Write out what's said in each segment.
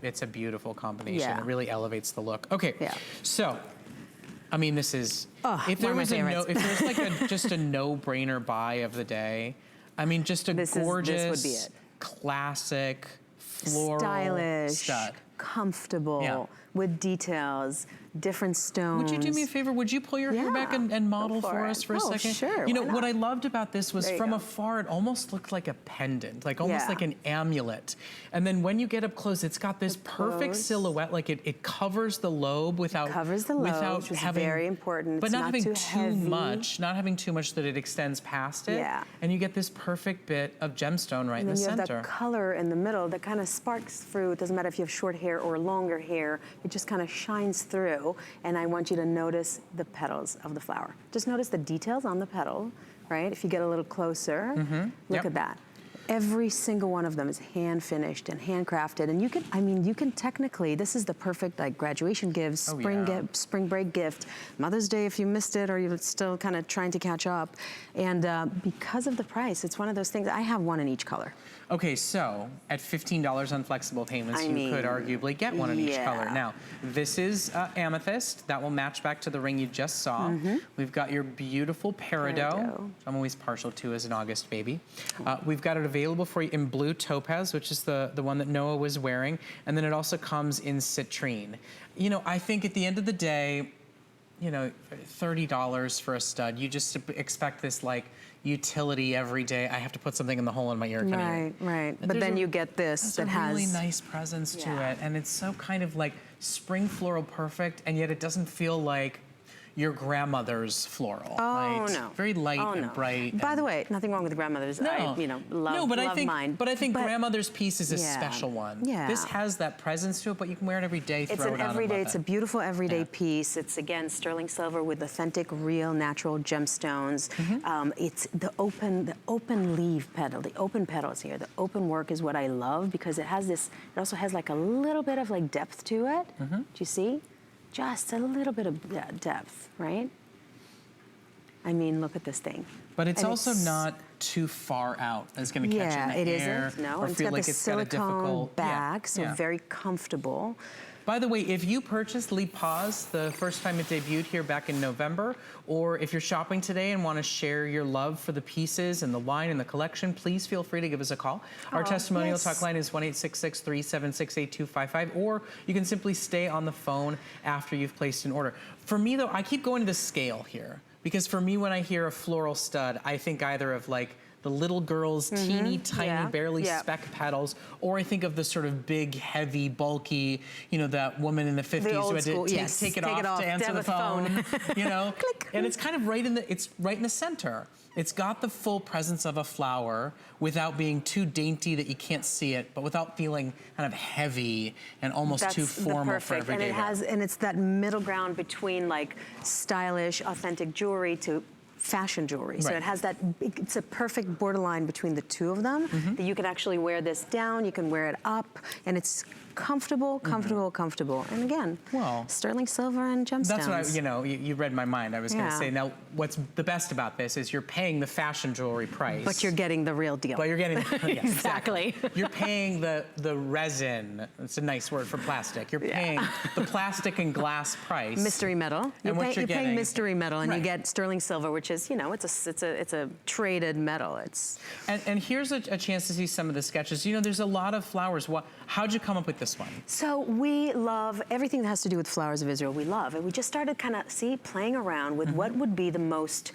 it's a beautiful combination. Yeah. It really elevates the look. Okay, so, I mean, this is, if there was if there's like just a no-brainer buy of the day, I mean, just a gorgeous, this would be it. Classic, floral stylish, stud. Comfortable, with details, different stones. Would you do me a favor? Would you pull your hair back and model for us for a second? Sure. You know, what I loved about this was from afar, it almost looked like a pendant, like almost like an amulet. And then when you get up close, it's got this perfect silhouette, like it covers the lobe without which is very important. But it's not having too much, not having too much that it extends past it. Yeah. And you get this perfect bit of gemstone right in the center. And then you have that color in the middle that kind of sparks through. It doesn't matter if you have short hair or longer hair, it just kind of shines through. And I want you to notice the petals of the flower. Just notice the details on the petal, right? If you get a little closer, look at that. Every single one of them is hand finished and handcrafted. And you can, I mean, you can technically, this is the perfect like graduation gift, spring break gift, Mother's Day if you missed it or you're still kind of trying to catch up. And because of the price, it's one of those things, I have one in each color. Okay, so at $15 on flexible payments, you could arguably get one in each color. Now, this is amethyst. That will match back to the ring you just saw. We've got your beautiful peridot. I'm always partial to as an August baby. We've got it available for you in blue topaz, which is the one that Noah was wearing. And then it also comes in citrine. You know, I think at the end of the day, you know, $30 for a stud, you just expect this like utility every day. I have to put something in the hole in my ear. Right. But then you get this that has a really nice presence to it. And it's so kind of like spring floral perfect, and yet it doesn't feel like your grandmother's floral. No. Very light and bright. By the way, nothing wrong with grandmothers. I, you know, love mine. But I think grandmother's piece is a special one. This has that presence to it, but you can wear it every day. It's an everyday, it's a beautiful everyday piece. It's again, sterling silver with authentic, real, natural gemstones. It's the open leaf petal, the open petals here. The open work is what I love because it has this, it also has like a little bit of like depth to it. Do you see? Just a little bit of depth, right? I mean, look at this thing. But it's also not too far out. It's going to catch in the hair. It isn't. No, or it's feel got like the it's got a difficult back, so very comfortable. By the way, if you purchased LiPaz the first time it debuted here back in November, or if you're shopping today and want to share your love for the pieces and the line and the collection, please feel free to give us a call. Our testimonial talk line is 1-866-376-8255, or you can simply stay on the phone after you've placed an order. For me, though, I keep going to the scale here, because for me, when I hear a floral stud, I think either of like the little girl's teeny tiny, barely speck petals, or I think of the sort of big, heavy, bulky, you know, that woman in the 50s who had to take it off to answer the phone, you know? And it's kind of right in the center. It's got the full presence of a flower without being too dainty that you can't see it, but without feeling kind of heavy and almost too formal for everyday wear. And it's that middle ground between like stylish, authentic jewelry to fashion jewelry. So it has that, it's a perfect borderline between the two of them, that you can actually wear this down, you can wear it up, and it's comfortable, comfortable. And again, sterling silver and gemstones. That's what you know, you read my mind. I was gonna say, now what's the best about this is you're paying the fashion jewelry price. But you're getting the real deal. But you're getting, exactly. You're paying the resin, it's a nice word for plastic. You're paying the plastic and glass price. Mystery metal. You're paying mystery metal, and you get sterling silver, which is, you know, it's a traded metal. And here's a chance to see some of the sketches. You know, there's a lot of flowers. How'd you come up with this one? So we love everything that has to do with flowers of Israel. We love, and we just started kind of playing around with what would be the most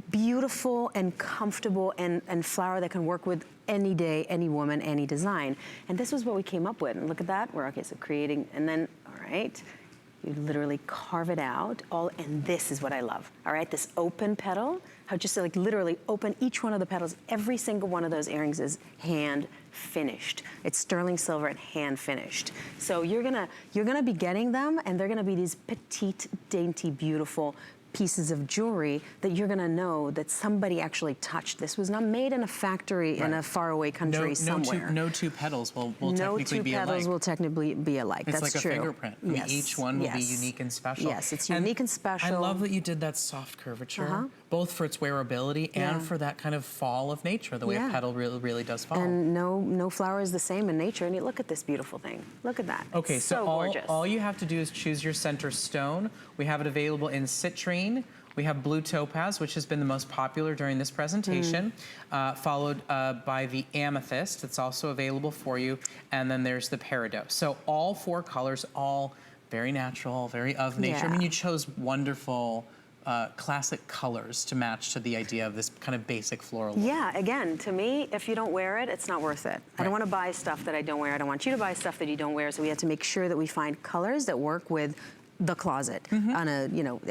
beautiful and comfortable and flower that can work with any day, any woman, any design. And this was what we came up with. And look at that. We're creating, and then all right. You literally carve it out, and this is what I love, all right? This open petal, how just like literally open each one of the petals, every single one of those earrings is hand finished. It's sterling silver and hand finished. So you're gonna be getting them, and they're gonna be these petite, dainty, beautiful pieces of jewelry that you're gonna know that somebody actually touched. This was not made in a factory in a faraway country somewhere. No two petals will technically be alike. No two petals will technically be alike. It's That's like true. a fingerprint. Each one will be unique and special. Yes, it's unique and special. I love that you did that soft curvature. both for its wearability and for that kind of fall of nature, the way a petal really does fall. And no flower is the same in nature. And you look at this beautiful thing. Look at that. Okay, it's so gorgeous. all you have to do is choose your center stone. We have it available in citrine. We have blue topaz, which has been the most popular during this presentation, followed by the amethyst. It's also available for you. And then there's the peridot. So all 4 colors, all very natural, very of nature. I mean, you chose wonderful classic colors to match to the idea of this kind of basic floral look. Yeah, again, to me, if you don't wear it, it's not worth it. I don't want to buy stuff that I don't wear. I don't want you to buy stuff that you don't wear. So we have to make sure that we find colors that work with the closet on a, you know,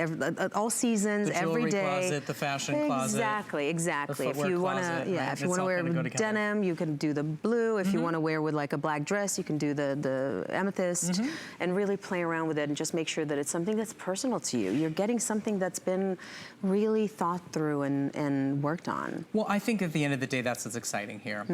all seasons, the every day. Closet, the fashion closet. Exactly. The if you want to, if you want to wear denim, you can do the blue. If you want to wear with like a black dress, you can do the amethyst, and really play around with it and just make sure that it's something that's personal to you. You're getting something that's been really thought through and worked on. Well, I think at the end of the day, that's what's exciting here.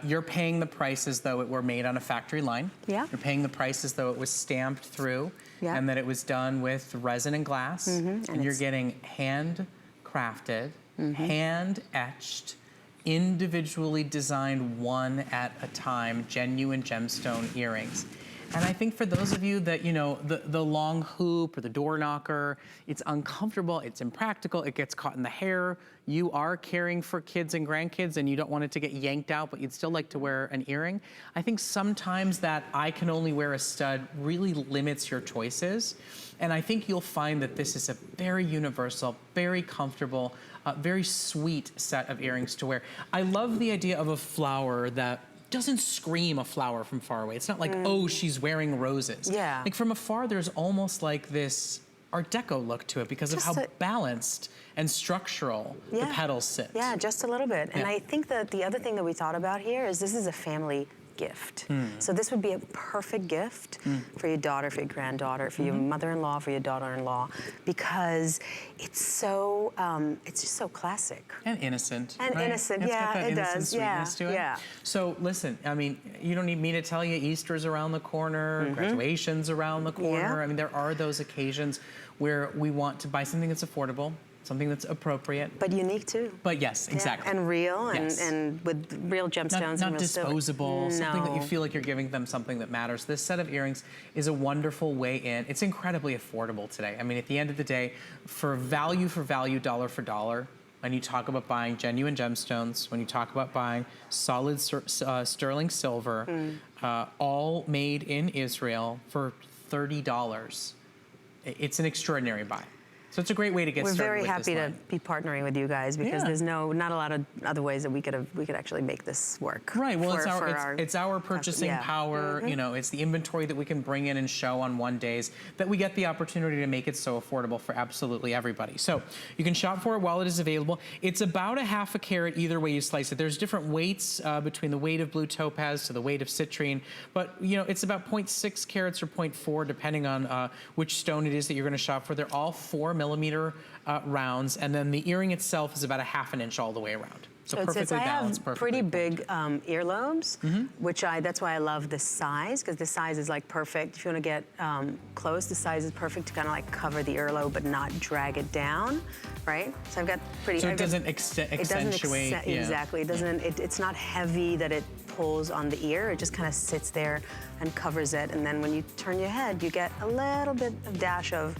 You're paying the price as though it were made on a factory line. Yeah. You're paying the price as though it was stamped through. And that it was done with resin and glass, and you're getting hand-crafted, hand-etched, individually designed one at a time, genuine gemstone earrings. And I think for those of you that, you know, the long hoop or the door knocker, it's uncomfortable, it's impractical, it gets caught in the hair, you are caring for kids and grandkids and you don't want it to get yanked out, but you'd still like to wear an earring. I think sometimes that I can only wear a stud really limits your choices. And I think you'll find that this is a very universal, very comfortable, very sweet set of earrings to wear. I love the idea of a flower that doesn't scream a flower from far away. It's not like, oh, she's wearing roses. Like from afar, there's almost like this Art Deco look to it because of how balanced and structural the petals sit. Yeah, just a little bit. And I think that the other thing that we thought about here is this is a family gift. So this would be a perfect gift for your daughter, for your granddaughter, for your mother-in-law, for your daughter-in-law, because it's so, it's just so classic. And innocent. And innocent, it's got that it innocent does. Sweetness to it. So listen, I mean, you don't need me to tell you Easter's around the corner, graduation's around the corner. I mean, there are those occasions where we want to buy something that's affordable, something that's appropriate. But unique too. But yes, exactly. And real, and with real gemstones. Not disposable, something that you feel like you're giving them something that matters. This set of earrings is a wonderful way in. It's incredibly affordable today. I mean, at the end of the day, for value, dollar for dollar, when you talk about buying genuine gemstones, when you talk about buying solid sterling silver, all made in Israel for $30, it's an extraordinary buy. So it's a great way to get started. We're very happy to be partnering with you guys because there's not a lot of other ways that we could actually make this work. Right. Well, it's our purchasing power. You know, it's the inventory that we can bring in and show on one days that we get the opportunity to make it so affordable for absolutely everybody. So you can shop for it while it is available. It's about a half a carat either way you slice it. There's different weights between the weight of blue topaz to the weight of citrine, but you know it's about 0.6 carats or 0.4 depending on which stone it is that you're going to shop for. They're all 4mm rounds, and then the earring itself is about a ½ inch all the way around. So perfectly balanced, perfectly pretty big earlobes, that's why I love this size, because the size is like perfect. If you want to get close, the size is perfect to kind of like cover the earlobe but not drag it down, right? So I've got pretty. So it doesn't accentuate. Exactly. It doesn't. It's not heavy that it pulls on the ear. It just kind of sits there and covers it, and then when you turn your head, you get a little bit of dash of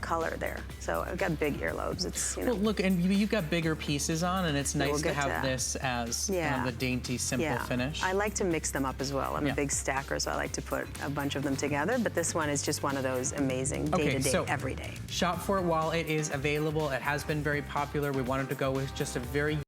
color there. So I've got big earlobes. It's, you know. Well, look, and you've got bigger pieces on, and it's nice to have this as kind of a dainty, simple finish. I like to mix them up as well. I'm a big stacker, so I like to put a bunch of them together, but this one is just one of those amazing day-to-day, every day. Shop for it while it is available. It has been very popular. We wanted to go with just a very